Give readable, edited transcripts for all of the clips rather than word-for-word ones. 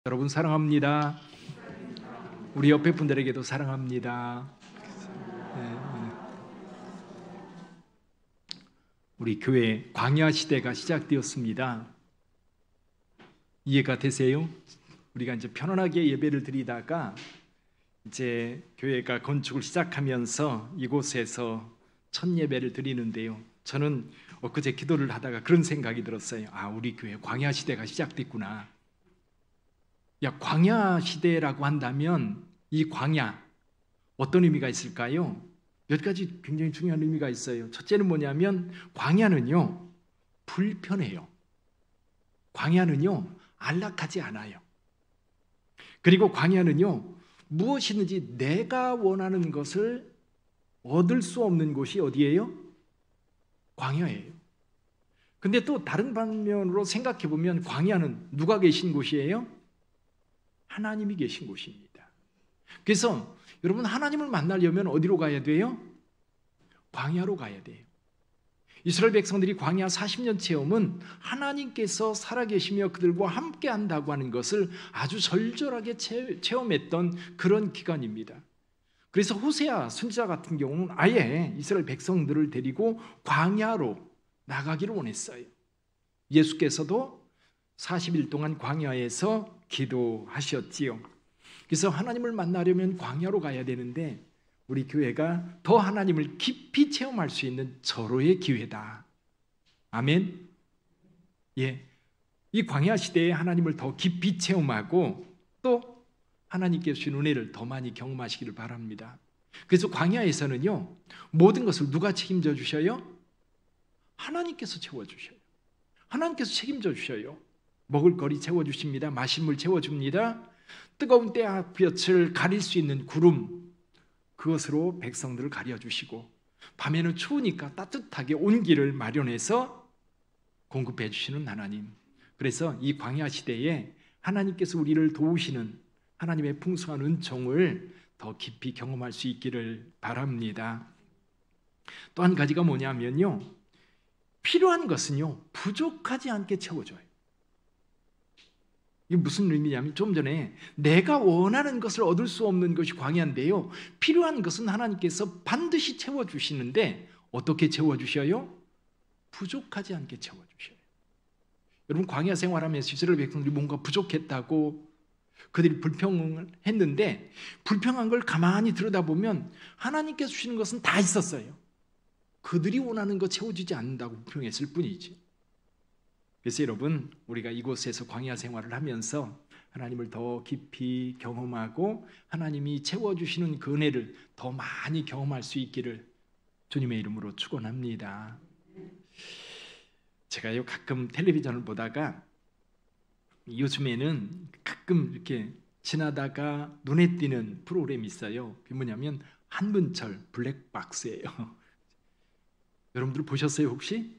여러분 사랑합니다. 우리 옆에 분들에게도 사랑합니다. 우리 교회 광야 시대가 시작되었습니다. 이해가 되세요? 우리가 이제 편안하게 예배를 드리다가 이제 교회가 건축을 시작하면서 이곳에서 첫 예배를 드리는데요. 저는 엊그제 기도를 하다가 그런 생각이 들었어요. 우리 교회 광야 시대가 시작됐구나. 광야 시대라고 한다면 이 광야 어떤 의미가 있을까요? 몇 가지 굉장히 중요한 의미가 있어요. 첫째는 뭐냐면 광야는요 불편해요. 광야는요 안락하지 않아요. 그리고 광야는요 무엇이든지 내가 원하는 것을 얻을 수 없는 곳이 어디예요? 광야예요. 근데 또 다른 반면으로 생각해 보면 광야는 누가 계신 곳이에요? 하나님이 계신 곳입니다. 그래서 여러분 하나님을 만나려면 어디로 가야 돼요? 광야로 가야 돼요. 이스라엘 백성들이 광야 40년 체험은 하나님께서 살아계시며 그들과 함께 한다고 하는 것을 아주 절절하게 체험했던 그런 기간입니다. 그래서 호세아 선지자 같은 경우는 아예 이스라엘 백성들을 데리고 광야로 나가기를 원했어요. 예수께서도 40일 동안 광야에서 기도하셨지요. 그래서 하나님을 만나려면 광야로 가야 되는데 우리 교회가 더 하나님을 깊이 체험할 수 있는 절호의 기회다. 아멘. 이 광야 시대에 하나님을 더 깊이 체험하고 또 하나님께 주신 은혜를 더 많이 경험하시기를 바랍니다. 그래서 광야에서는요 모든 것을 누가 책임져 주셔요? 하나님께서 채워주셔요. 하나님께서 책임져 주셔요. 먹을 거리 채워주십니다. 마실 물 채워줍니다. 뜨거운 때볕을 가릴 수 있는 구름, 그것으로 백성들을 가려주시고 밤에는 추우니까 따뜻하게 온기를 마련해서 공급해 주시는 하나님. 그래서 이 광야 시대에 하나님께서 우리를 도우시는 하나님의 풍성한 은총을 더 깊이 경험할 수 있기를 바랍니다. 또 한 가지가 뭐냐면요 필요한 것은요 부족하지 않게 채워줘요. 이게 무슨 의미냐면 좀 전에 내가 원하는 것을 얻을 수 없는 것이 광야인데요 필요한 것은 하나님께서 반드시 채워주시는데 어떻게 채워주셔요? 부족하지 않게 채워주셔요. 여러분 광야 생활하면서 이스라엘 백성들이 뭔가 부족했다고 그들이 불평을 했는데 불평한 걸 가만히 들여다보면 하나님께서 주시는 것은 다 있었어요. 그들이 원하는 거 채워주지 않는다고 불평했을 뿐이지. 그래서 여러분 우리가 이곳에서 광야 생활을 하면서 하나님을 더 깊이 경험하고 하나님이 채워주시는 그 은혜를 더 많이 경험할 수 있기를 주님의 이름으로 축원합니다. 제가요 가끔 텔레비전을 보다가 요즘에는 가끔 이렇게 지나다가 눈에 띄는 프로그램이 있어요. 그게 뭐냐면 한문철 블랙박스예요. 여러분들 보셨어요 혹시?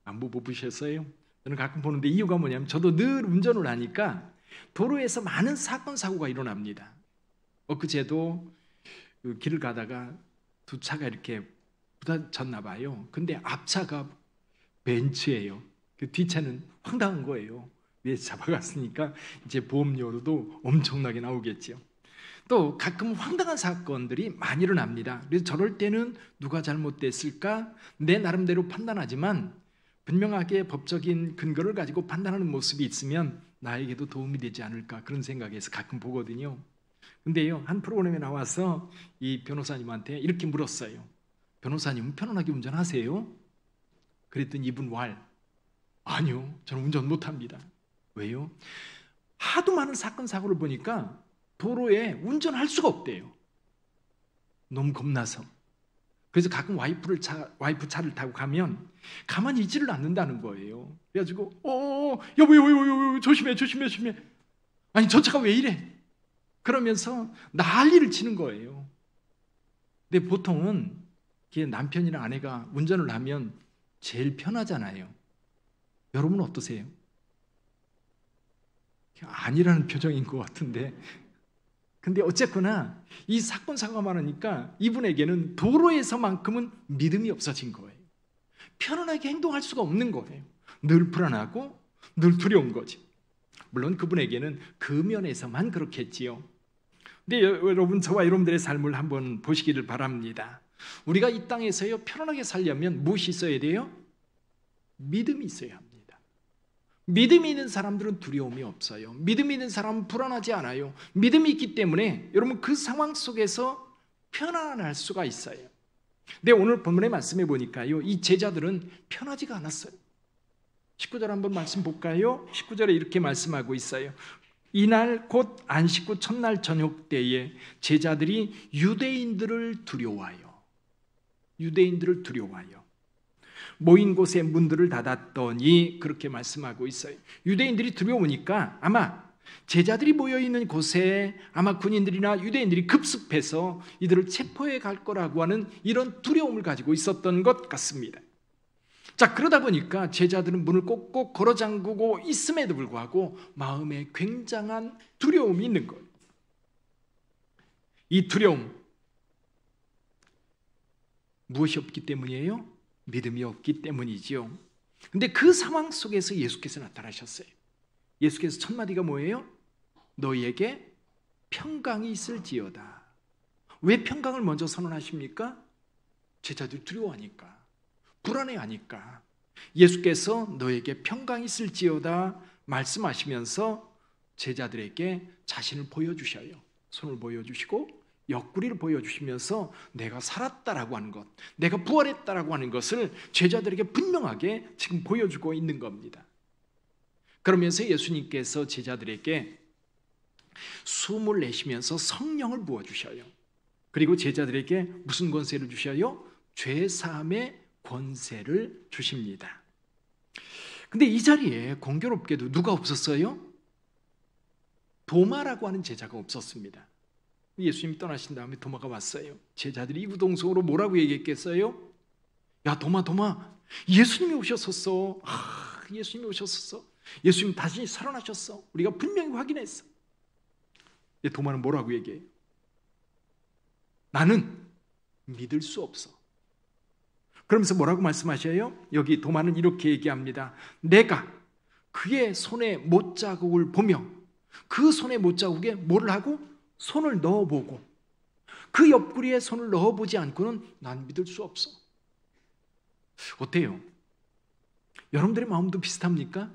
안 보셨어요? 저는 가끔 보는데 이유가 뭐냐면 저도 늘 운전을 하니까 도로에서 많은 사건 사고가 일어납니다. 엊그제도 길을 가다가 두 차가 이렇게 부딪혔나 봐요. 근데 앞차가 벤츠예요. 그 뒷차는 황당한 거예요. 위에서 잡아갔으니까 이제 보험료로도 엄청나게 나오겠죠. 또 가끔 황당한 사건들이 많이 일어납니다. 그래서 저럴 때는 누가 잘못됐을까? 내 나름대로 판단하지만 분명하게 법적인 근거를 가지고 판단하는 모습이 있으면 나에게도 도움이 되지 않을까 그런 생각에서 가끔 보거든요. 근데요 한 프로그램에 나와서 이 변호사님한테 이렇게 물었어요. 변호사님은 편안하게 운전하세요? 그랬더니 이분 아니요 저는 운전 못합니다. 왜요? 하도 많은 사건 사고를 보니까 도로에 운전할 수가 없대요. 너무 겁나서. 그래서 가끔 와이프 차를 타고 가면 가만히 있지를 않는다는 거예요. 그래가지고 여보 조심해. 아니 저 차가 왜 이래? 그러면서 난리를 치는 거예요. 근데 보통은 남편이나 아내가 운전을 하면 제일 편하잖아요. 여러분은 어떠세요? 아니라는 표정인 것 같은데 근데 어쨌거나 이 사건 사고가 많으니까 이분에게는 도로에서만큼은 믿음이 없어진 거예요. 편안하게 행동할 수가 없는 거예요. 늘 불안하고 늘 두려운 거지. 물론 그분에게는 그 면에서만 그렇겠지요. 근데 여러분, 저와 여러분들의 삶을 한번 보시기를 바랍니다. 우리가 이 땅에서요 편안하게 살려면 무엇이 있어야 돼요? 믿음이 있어야 합니다. 믿음이 있는 사람들은 두려움이 없어요. 믿음이 있는 사람은 불안하지 않아요. 믿음이 있기 때문에 여러분 그 상황 속에서 편안할 수가 있어요. 근데 오늘 본문의 말씀에 보니까요, 이 제자들은 편하지가 않았어요. 19절 한번 말씀 볼까요? 19절에 이렇게 말씀하고 있어요. 이날 곧 안식 후 첫날 저녁 때에 제자들이 유대인들을 두려워하여 모인 곳의 문들을 닫았더니, 그렇게 말씀하고 있어요. 유대인들이 두려우니까 아마 제자들이 모여있는 곳에 아마 군인들이나 유대인들이 급습해서 이들을 체포해 갈 거라고 하는 이런 두려움을 가지고 있었던 것 같습니다. 자, 그러다 보니까 제자들은 문을 꼭꼭 걸어 잠그고 있음에도 불구하고 마음에 굉장한 두려움이 있는 거예요. 이 두려움, 무엇이 없기 때문이에요? 믿음이 없기 때문이지요. 근데 그 상황 속에서 예수께서 나타나셨어요. 예수께서 첫 마디가 뭐예요? 너희에게 평강이 있을지어다. 왜 평강을 먼저 선언하십니까? 제자들이 두려워하니까, 불안해하니까. 예수께서 너에게 평강이 있을지어다 말씀하시면서 제자들에게 자신을 보여주셔요. 손을 보여주시고 옆구리를 보여주시면서 내가 살았다라고 하는 것, 내가 부활했다라고 하는 것을 제자들에게 분명하게 지금 보여주고 있는 겁니다. 그러면서 예수님께서 제자들에게 숨을 내쉬면서 성령을 부어주셔요. 그리고 제자들에게 무슨 권세를 주셔요? 죄사함의 권세를 주십니다. 근데 이 자리에 공교롭게도 누가 없었어요? 도마라고 하는 제자가 없었습니다. 예수님이 떠나신 다음에 도마가 왔어요. 제자들이 이구동성으로 뭐라고 얘기했겠어요? 야, 도마, 예수님이 오셨었어. 예수님이 오셨었어. 예수님 다시 살아나셨어. 우리가 분명히 확인했어. 근데 도마는 뭐라고 얘기해요? 나는 믿을 수 없어. 그러면서 뭐라고 말씀하셔요? 여기 도마는 이렇게 얘기합니다. 내가 그의 손에 못자국을 보며 그 손에 못자국에 뭐를 하고? 손을 넣어보고 그 옆구리에 손을 넣어보지 않고는 난 믿을 수 없어. 어때요? 여러분들의 마음도 비슷합니까?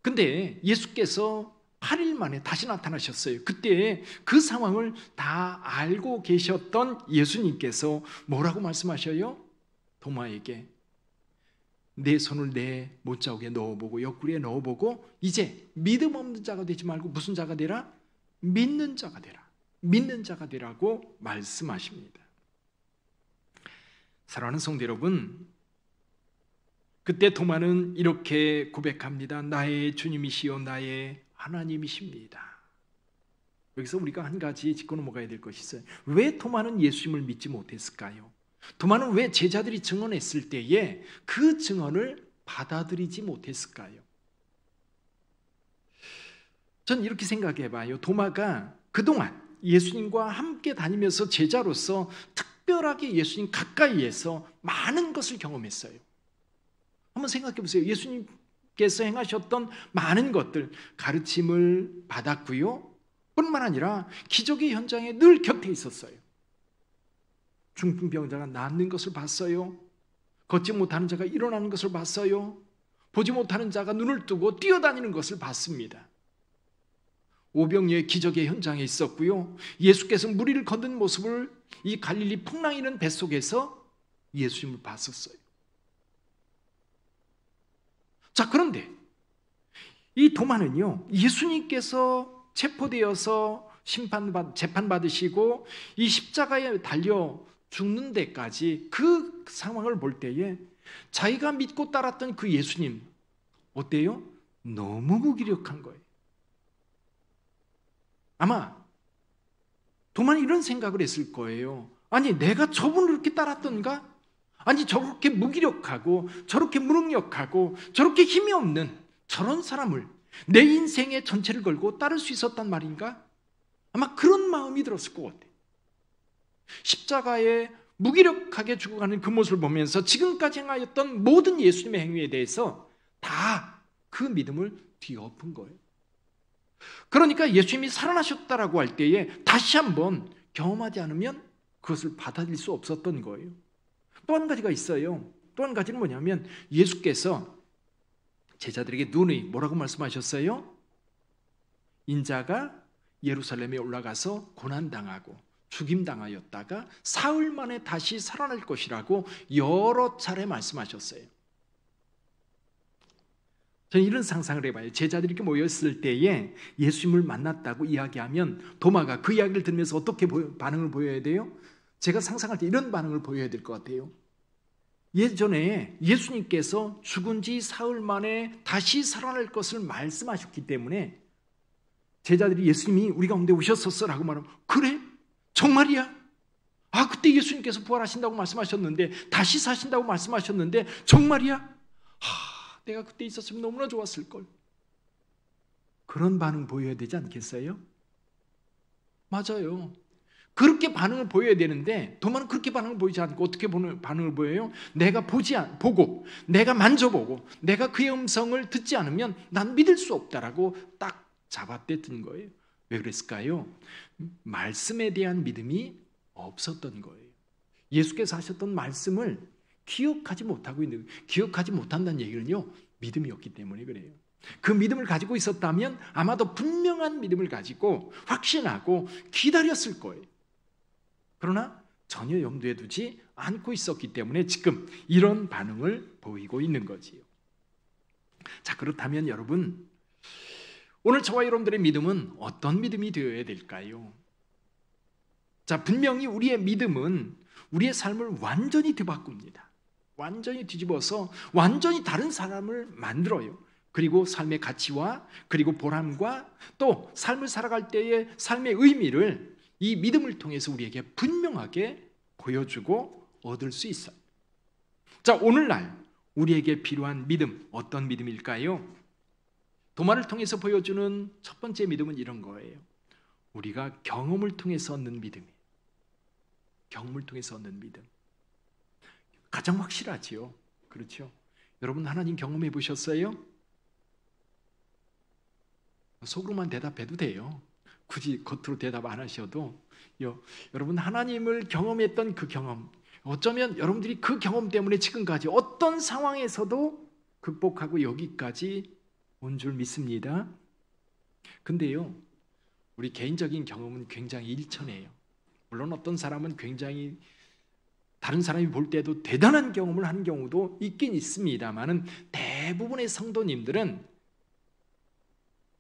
근데 예수께서 8일 만에 다시 나타나셨어요. 그때 그 상황을 다 알고 계셨던 예수님께서 뭐라고 말씀하셔요? 도마에게 내 손을 내 못자국에 넣어보고 옆구리에 넣어보고 이제 믿음 없는 자가 되지 말고 무슨 자가 되라? 믿는 자가 되라. 믿는 자가 되라고 말씀하십니다. 사랑하는 성도 여러분, 그때 도마는 이렇게 고백합니다. 나의 주님이시요 나의 하나님이십니다. 여기서 우리가 한 가지 짚고 넘어가야 될 것이 있어요. 왜 도마는 예수님을 믿지 못했을까요? 도마는 왜 제자들이 증언했을 때에 그 증언을 받아들이지 못했을까요? 전 이렇게 생각해 봐요. 도마가 그동안 예수님과 함께 다니면서 제자로서 특별하게 예수님 가까이에서 많은 것을 경험했어요. 한번 생각해 보세요. 예수님께서 행하셨던 많은 것들, 가르침을 받았고요. 뿐만 아니라 기적의 현장에 늘 곁에 있었어요. 중풍병자가 낫는 것을 봤어요. 걷지 못하는 자가 일어나는 것을 봤어요. 보지 못하는 자가 눈을 뜨고 뛰어다니는 것을 봤습니다. 오병이어의 기적의 현장에 있었고요. 예수께서 무리를 걷는 모습을 이 갈릴리 풍랑이는 뱃속에서 예수님을 봤었어요. 자, 그런데 이 도마는요, 예수님께서 체포되어서 재판받으시고 이 십자가에 달려 죽는 데까지 그 상황을 볼 때에 자기가 믿고 따랐던 그 예수님 어때요? 너무 무기력한 거예요. 아마 도마는 이런 생각을 했을 거예요. 아니, 내가 저분을 이렇게 따랐던가? 아니, 저렇게 무기력하고 저렇게 무능력하고 저렇게 힘이 없는 저런 사람을 내 인생의 전체를 걸고 따를 수 있었단 말인가? 아마 그런 마음이 들었을 것 같아요. 십자가에 무기력하게 죽어가는 그 모습을 보면서 지금까지 행하였던 모든 예수님의 행위에 대해서 다 그 믿음을 뒤엎은 거예요. 그러니까 예수님이 살아나셨다라고 할 때에 다시 한번 경험하지 않으면 그것을 받아들일 수 없었던 거예요. 또 한 가지가 있어요. 또 한 가지는 뭐냐면 예수께서 제자들에게 누누이 뭐라고 말씀하셨어요? 인자가 예루살렘에 올라가서 고난당하고 죽임당하였다가 사흘 만에 다시 살아날 것이라고 여러 차례 말씀하셨어요. 저는 이런 상상을 해봐요. 제자들이 이렇게 모였을 때에 예수님을 만났다고 이야기하면 도마가 그 이야기를 들으면서 어떻게 반응을 보여야 돼요? 제가 상상할 때 이런 반응을 보여야 될 것 같아요. 예전에 예수님께서 죽은 지 사흘 만에 다시 살아날 것을 말씀하셨기 때문에 제자들이 예수님이 우리 가운데 오셨었어라고 말하면 그래? 정말이야? 아, 그때 예수님께서 부활하신다고 말씀하셨는데 다시 사신다고 말씀하셨는데 정말이야? 내가 그때 있었으면 너무나 좋았을걸. 그런 반응 보여야 되지 않겠어요? 맞아요. 그렇게 반응을 보여야 되는데 도마는 그렇게 반응을 보이지 않고 어떻게 반응을 보여요? 내가 보고 내가 만져보고 내가 그의 음성을 듣지 않으면 난 믿을 수 없다라고 딱 잡아떼던 거예요. 왜 그랬을까요? 말씀에 대한 믿음이 없었던 거예요. 예수께서 하셨던 말씀을 기억하지 못하고 있는 거예요. 기억하지 못한다는 얘기는요, 믿음이 없기 때문에 그래요. 그 믿음을 가지고 있었다면 아마도 분명한 믿음을 가지고 확신하고 기다렸을 거예요. 그러나 전혀 염두에 두지 않고 있었기 때문에 지금 이런 반응을 보이고 있는 거지요. 자, 그렇다면 여러분, 오늘 저와 여러분들의 믿음은 어떤 믿음이 되어야 될까요? 자, 분명히 우리의 믿음은 우리의 삶을 완전히 뒤바꿉니다. 완전히 뒤집어서 완전히 다른 사람을 만들어요. 그리고 삶의 가치와 그리고 보람과 또 삶을 살아갈 때의 삶의 의미를 이 믿음을 통해서 우리에게 분명하게 보여주고 얻을 수 있어요. 자, 오늘날 우리에게 필요한 믿음, 어떤 믿음일까요? 도마를 통해서 보여주는 첫 번째 믿음은 이런 거예요. 우리가 경험을 통해서 얻는 믿음이에요. 경험을 통해서 얻는 믿음. 가장 확실하지요. 그렇죠? 여러분 하나님 경험해 보셨어요? 속으로만 대답해도 돼요. 굳이 겉으로 대답 안 하셔도 여러분 하나님을 경험했던 그 경험, 어쩌면 여러분들이 그 경험 때문에 지금까지 어떤 상황에서도 극복하고 여기까지 온 줄 믿습니다. 근데요, 우리 개인적인 경험은 굉장히 일천해요. 물론 어떤 사람은 굉장히 다른 사람이 볼 때도 대단한 경험을 한 경우도 있긴 있습니다만은 대부분의 성도님들은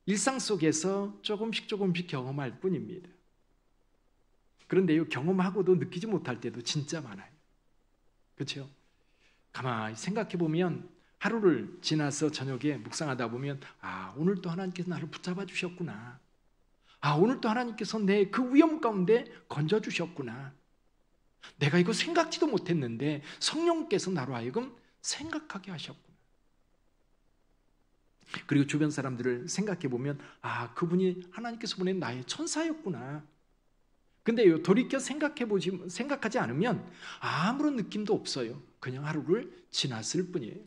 일상 속에서 조금씩 경험할 뿐입니다. 그런데요, 경험하고도 느끼지 못할 때도 진짜 많아요. 그렇죠? 가만히 생각해 보면 하루를 지나서 저녁에 묵상하다 보면 오늘도 하나님께서 나를 붙잡아 주셨구나. 오늘도 하나님께서 내 그 위험 가운데 건져 주셨구나. 내가 이거 생각지도 못했는데 성령께서 나로 하여금 생각하게 하셨구나. 그리고 주변 사람들을 생각해 보면 그분이 하나님께서 보낸 나의 천사였구나. 근데 돌이켜 생각하지 않으면 아무런 느낌도 없어요. 그냥 하루를 지났을 뿐이에요.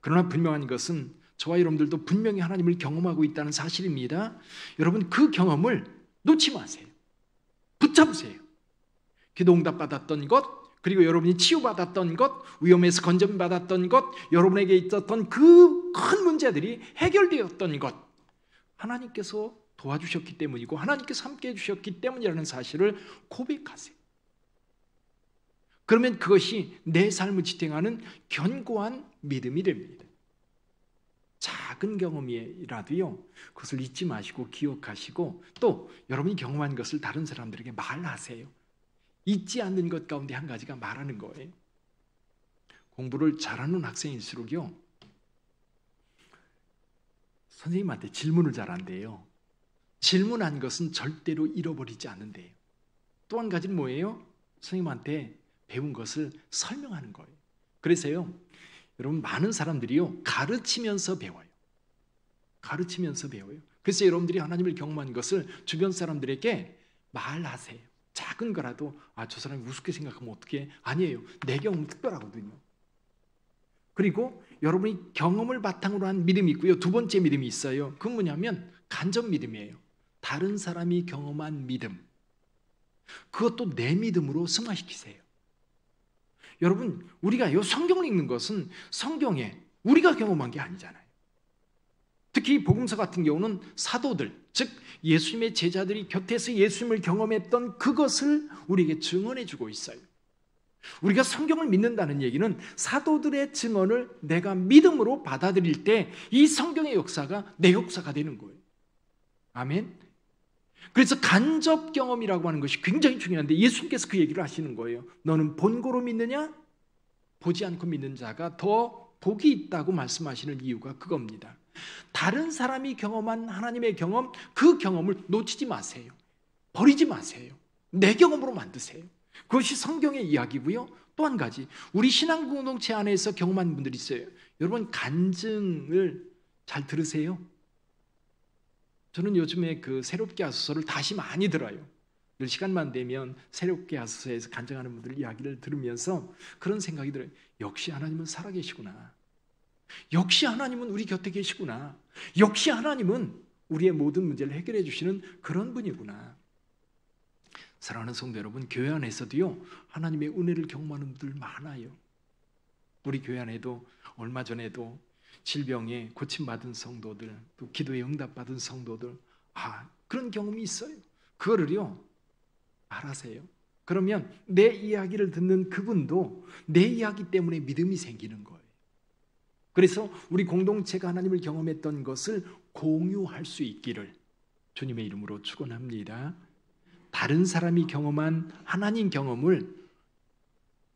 그러나 분명한 것은 저와 여러분들도 분명히 하나님을 경험하고 있다는 사실입니다. 여러분 그 경험을 놓지 마세요. 붙잡으세요. 기도 응답 받았던 것, 그리고 여러분이 치유받았던 것, 위험에서 건져받았던 것, 여러분에게 있었던 그 큰 문제들이 해결되었던 것, 하나님께서 도와주셨기 때문이고 하나님께서 함께해 주셨기 때문이라는 사실을 고백하세요. 그러면 그것이 내 삶을 지탱하는 견고한 믿음이 됩니다. 작은 경험이라도요, 그것을 잊지 마시고 기억하시고 또 여러분이 경험한 것을 다른 사람들에게 말하세요. 잊지 않는 것 가운데 한 가지가 말하는 거예요. 공부를 잘하는 학생일수록요, 선생님한테 질문을 잘한대요. 질문한 것은 절대로 잃어버리지 않는데요. 또 한 가지는 뭐예요? 선생님한테 배운 것을 설명하는 거예요. 그래서요, 여러분 많은 사람들이요 가르치면서 배워요. 가르치면서 배워요. 그래서 여러분들이 하나님을 경험한 것을 주변 사람들에게 말하세요. 작은 거라도 저 사람이 우습게 생각하면 어떡해? 아니에요. 내 경험은 특별하거든요. 그리고 여러분이 경험을 바탕으로 한 믿음이 있고요. 두 번째 믿음이 있어요. 그건 뭐냐면 간접 믿음이에요. 다른 사람이 경험한 믿음. 그것도 내 믿음으로 승화시키세요. 여러분, 우리가요, 성경을 읽는 것은 성경에 우리가 경험한 게 아니잖아요. 특히 복음서 같은 경우는 사도들, 즉 예수님의 제자들이 곁에서 예수님을 경험했던 그것을 우리에게 증언해 주고 있어요. 우리가 성경을 믿는다는 얘기는 사도들의 증언을 내가 믿음으로 받아들일 때 이 성경의 역사가 내 역사가 되는 거예요. 아멘. 그래서 간접 경험이라고 하는 것이 굉장히 중요한데 예수님께서 그 얘기를 하시는 거예요. 너는 본고로 믿느냐? 보지 않고 믿는 자가 더 복이 있다고 말씀하시는 이유가 그겁니다. 다른 사람이 경험한 하나님의 경험, 그 경험을 놓치지 마세요. 버리지 마세요. 내 경험으로 만드세요. 그것이 성경의 이야기고요. 또 한 가지, 우리 신앙 공동체 안에서 경험한 분들이 있어요. 여러분, 간증을 잘 들으세요. 저는 요즘에 그 새롭게 하소서를 다시 많이 들어요. 늘 시간만 되면 새롭게 하소서에서 간증하는 분들 이야기를 들으면서 그런 생각이 들어요. 역시 하나님은 살아계시구나. 역시 하나님은 우리 곁에 계시구나. 역시 하나님은 우리의 모든 문제를 해결해 주시는 그런 분이구나. 사랑하는 성도 여러분, 교회 안에서도요, 하나님의 은혜를 경험하는 분들 많아요. 우리 교회 안에도 얼마 전에도 질병에 고침받은 성도들, 또 기도에 응답받은 성도들, 그런 경험이 있어요. 그거를요, 알아세요. 그러면 내 이야기를 듣는 그분도 내 이야기 때문에 믿음이 생기는 거예요. 그래서 우리 공동체가 하나님을 경험했던 것을 공유할 수 있기를 주님의 이름으로 축원합니다. 다른 사람이 경험한 하나님 경험을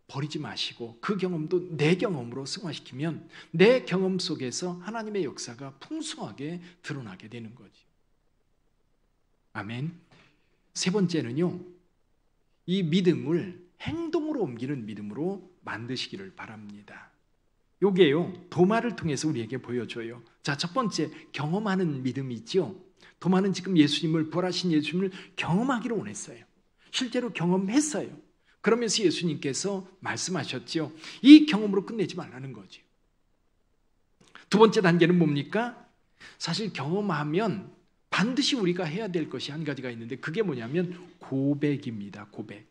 버리지 마시고 그 경험도 내 경험으로 승화시키면 내 경험 속에서 하나님의 역사가 풍성하게 드러나게 되는 거죠. 아멘. 세 번째는요, 이 믿음을 행동으로 옮기는 믿음으로 만드시기를 바랍니다. 요게요, 도마를 통해서 우리에게 보여줘요. 자, 첫 번째, 경험하는 믿음이 있죠. 도마는 지금 예수님을, 부활하신 예수님을 경험하기를 원했어요. 실제로 경험했어요. 그러면서 예수님께서 말씀하셨죠. 이 경험으로 끝내지 말라는 거죠. 두 번째 단계는 뭡니까? 사실 경험하면 반드시 우리가 해야 될 것이 한 가지가 있는데 그게 뭐냐면 고백입니다. 고백.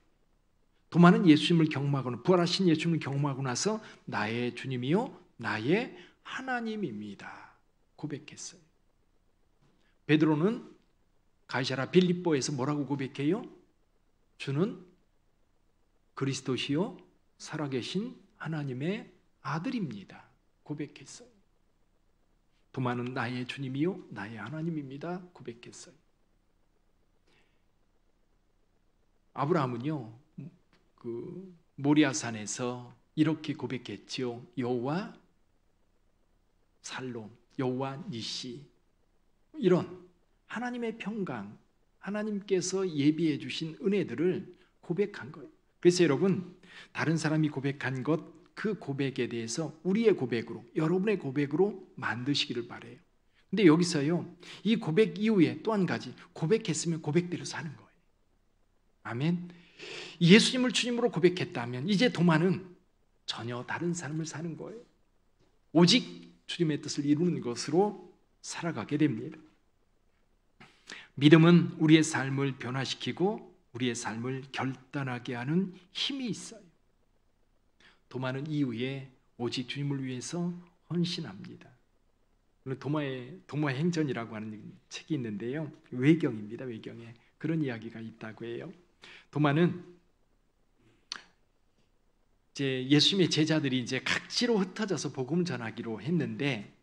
도마는 예수님을 경험하고 부활하신 예수님을 경험하고 나서 나의 주님이요 나의 하나님입니다. 고백했어요. 베드로는 가이사랴 빌립보에서 뭐라고 고백해요? 주는 그리스도시요 살아계신 하나님의 아들입니다. 고백했어요. 도마는 나의 주님이요 나의 하나님입니다. 고백했어요. 아브라함은요 그 모리아산에서 이렇게 고백했지요. 여호와 살롬, 여호와 니시, 이런 하나님의 평강, 하나님께서 예비해 주신 은혜들을 고백한 거예요. 그래서 여러분, 다른 사람이 고백한 것, 그 고백에 대해서 우리의 고백으로, 여러분의 고백으로 만드시기를 바라요. 근데 여기서요, 이 고백 이후에 또 한 가지, 고백했으면 고백대로 사는 거예요. 아멘. 예수님을 주님으로 고백했다면 이제 도마는 전혀 다른 삶을 사는 거예요. 오직 주님의 뜻을 이루는 것으로 살아가게 됩니다. 믿음은 우리의 삶을 변화시키고 우리의 삶을 결단하게 하는 힘이 있어요. 도마는 이후에 오직 주님을 위해서 헌신합니다. 도마의 행전이라고 하는 책이 있는데요. 외경입니다. 외경에 그런 이야기가 있다고 해요. 도마는 이제 예수님의 제자들이 이제 각지로 흩어져서 복음을 전하기로 했는데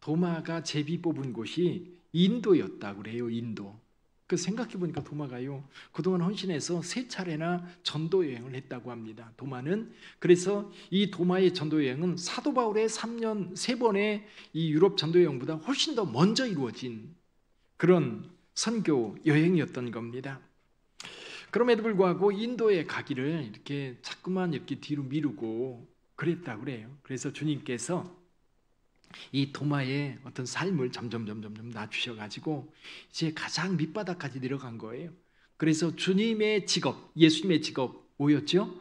도마가 제비 뽑은 곳이 인도였다고 그래요. 인도. 그 생각해 보니까 도마가요 그동안 헌신해서 3차례나 전도 여행을 했다고 합니다. 도마는. 그래서 이 도마의 전도 여행은 사도 바울의 3번의 이 유럽 전도 여행보다 훨씬 더 먼저 이루어진 그런 선교 여행이었던 겁니다. 그럼에도 불구하고 인도에 가기를 이렇게 자꾸만 이렇게 뒤로 미루고 그랬다고 그래요. 그래서 주님께서 이 도마의 어떤 삶을 점점 낮추셔가지고 이제 가장 밑바닥까지 내려간 거예요. 그래서 주님의 직업, 예수님의 직업 뭐였죠?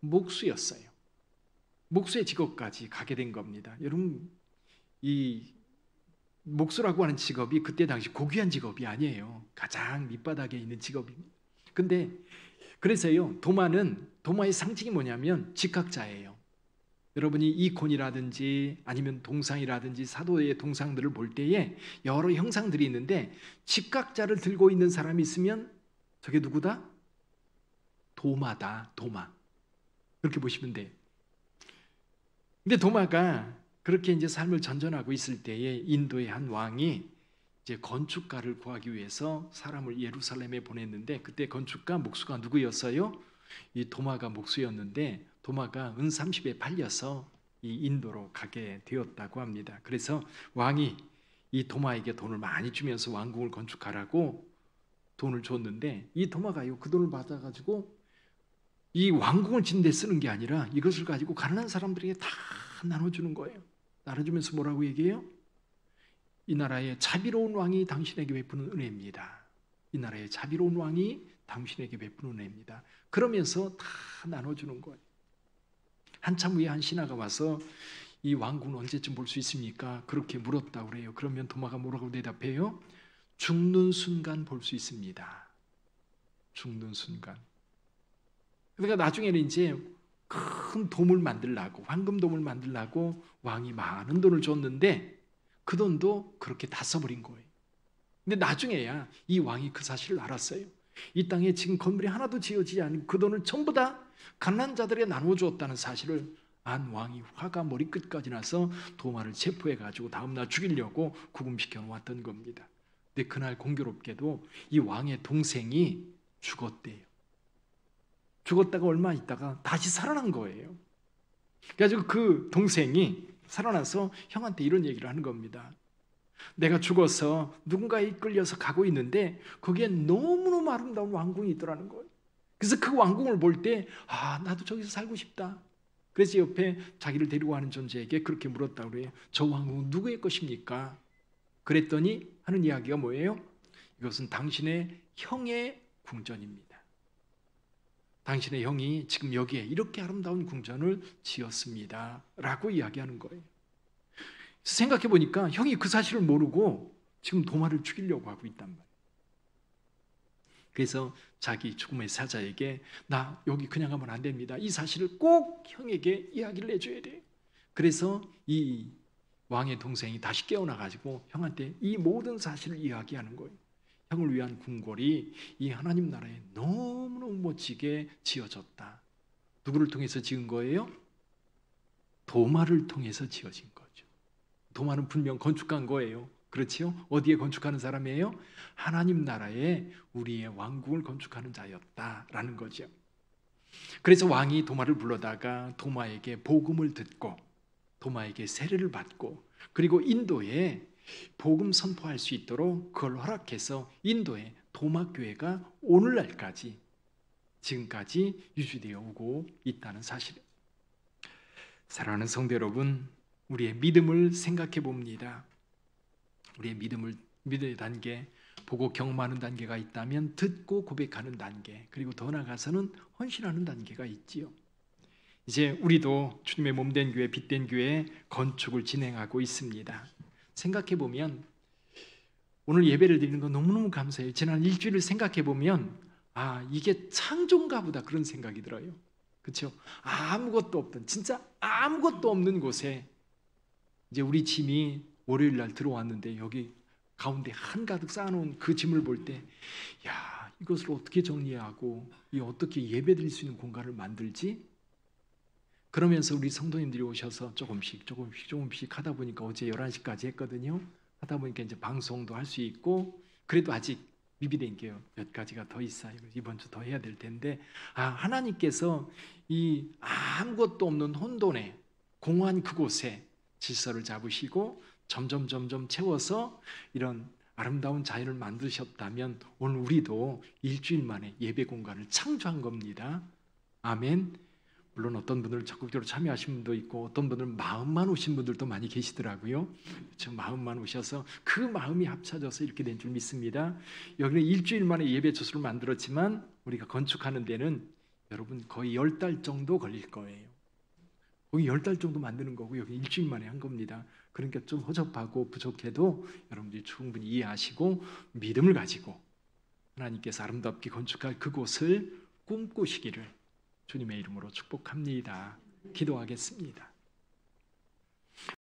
목수였어요. 목수의 직업까지 가게 된 겁니다. 여러분, 이 목수라고 하는 직업이 그때 당시 고귀한 직업이 아니에요. 가장 밑바닥에 있는 직업입니다. 근데 그래서요, 도마의 상징이 뭐냐면 직학자예요. 여러분이 이콘이라든지 아니면 동상이라든지 사도의 동상들을 볼 때에 여러 형상들이 있는데 직각자를 들고 있는 사람이 있으면 저게 누구다? 도마다, 도마. 그렇게 보시면 돼요. 근데 도마가 그렇게 이제 삶을 전전하고 있을 때에 인도의 한 왕이 이제 건축가를 구하기 위해서 사람을 예루살렘에 보냈는데 그때 건축가 목수가 누구였어요? 이 도마가 목수였는데 도마가 은30에 팔려서 이 인도로 가게 되었다고 합니다. 그래서 왕이 이 도마에게 돈을 많이 주면서 왕궁을 건축하라고 돈을 줬는데 이 도마가요 그 돈을 받아가지고 이 왕궁을 짓는 데 쓰는 게 아니라 이것을 가지고 가난한 사람들에게 다 나눠주는 거예요. 나눠주면서 뭐라고 얘기해요? 이 나라의 자비로운 왕이 당신에게 베푸는 은혜입니다. 이 나라의 자비로운 왕이 당신에게 베푸는 은혜입니다. 그러면서 다 나눠주는 거예요. 한참 후에 한 신하가 와서 이 왕궁은 언제쯤 볼 수 있습니까? 그렇게 물었다고 그래요. 그러면 도마가 뭐라고 대답해요? 죽는 순간 볼 수 있습니다. 죽는 순간. 그러니까 나중에는 이제 큰 돔을 만들라고, 황금돔을 만들라고 왕이 많은 돈을 줬는데 그 돈도 그렇게 다 써버린 거예요. 근데 나중에야 이 왕이 그 사실을 알았어요. 이 땅에 지금 건물이 하나도 지어지지 않은 그 돈을 전부 다 가난한 자들에게 나누어 주었다는 사실을 안 왕이 화가 머리끝까지 나서 도마를 체포해가지고 다음날 죽이려고 구금시켜 놓았던 겁니다. 근데 그날 공교롭게도 이 왕의 동생이 죽었대요. 죽었다가 얼마 있다가 다시 살아난 거예요. 그래가지고 그 동생이 살아나서 형한테 이런 얘기를 하는 겁니다. 내가 죽어서 누군가에 이끌려서 가고 있는데 거기에 너무너무 아름다운 왕궁이 있더라는 거예요. 그래서 그 왕궁을 볼 때 나도 저기서 살고 싶다. 그래서 옆에 자기를 데리고 가는 존재에게 그렇게 물었다고 그래요. 저 왕궁은 누구의 것입니까? 그랬더니 하는 이야기가 뭐예요? 이것은 당신의 형의 궁전입니다. 당신의 형이 지금 여기에 이렇게 아름다운 궁전을 지었습니다. 라고 이야기하는 거예요. 생각해 보니까 형이 그 사실을 모르고 지금 도마를 죽이려고 하고 있단 말이에요. 그래서 자기 죽음의 사자에게 나 여기 그냥 가면 안 됩니다. 이 사실을 꼭 형에게 이야기를 해줘야 돼요. 그래서 이 왕의 동생이 다시 깨어나가지고 형한테 이 모든 사실을 이야기하는 거예요. 형을 위한 궁궐이 이 하나님 나라에 너무너무 멋지게 지어졌다. 누구를 통해서 지은 거예요? 도마를 통해서 지어진 거죠. 도마는 분명 건축한 거예요. 그렇지요? 어디에 건축하는 사람이에요? 하나님 나라에 우리의 왕궁을 건축하는 자였다라는 거죠. 그래서 왕이 도마를 불러다가 도마에게 복음을 듣고 도마에게 세례를 받고 그리고 인도에 복음 선포할 수 있도록 그걸 허락해서 인도에 도마교회가 오늘날까지 지금까지 유지되어 오고 있다는 사실입니다. 사랑하는 성도 여러분, 우리의 믿음을 생각해 봅니다. 우리의 믿음의 단계, 보고 경험하는 단계가 있다면 듣고 고백하는 단계, 그리고 더 나아가서는 헌신하는 단계가 있지요. 이제 우리도 주님의 몸된 교회, 빛된 교회 건축을 진행하고 있습니다. 생각해 보면 오늘 예배를 드리는 거 너무너무 감사해요. 지난 일주일을 생각해 보면 이게 창조인가 보다 그런 생각이 들어요. 그렇죠? 아무것도 없던, 진짜 아무것도 없는 곳에 이제 우리 짐이 월요일 날 들어왔는데 여기 가운데 한가득 쌓아놓은 그 짐을 볼 때 이것을 어떻게 정리하고 어떻게 예배 드릴 수 있는 공간을 만들지? 그러면서 우리 성도님들이 오셔서 조금씩 하다 보니까 어제 11시까지 했거든요. 하다 보니까 이제 방송도 할 수 있고 그래도 아직 미비된 게 몇 가지가 더 있어요. 이번 주 더 해야 될 텐데 하나님께서 이 아무것도 없는 혼돈에 공허한 그곳에 질서를 잡으시고 점점 채워서 이런 아름다운 자연을 만드셨다면 오늘 우리도 일주일 만에 예배 공간을 창조한 겁니다. 아멘. 물론 어떤 분들은 적극적으로 참여하신 분도 있고 어떤 분들은 마음만 오신 분들도 많이 계시더라고요. 그렇죠? 마음만 오셔서 그 마음이 합쳐져서 이렇게 된 줄 믿습니다. 여기는 일주일 만에 예배 주소를 만들었지만 우리가 건축하는 데는 여러분 거의 10달 정도 걸릴 거예요. 거기 10달 정도 만드는 거고 여기 일주일 만에 한 겁니다. 그러니까 좀 허접하고 부족해도 여러분들이 충분히 이해하시고 믿음을 가지고 하나님께서 아름답게 건축할 그곳을 꿈꾸시기를 주님의 이름으로 축복합니다. 기도하겠습니다.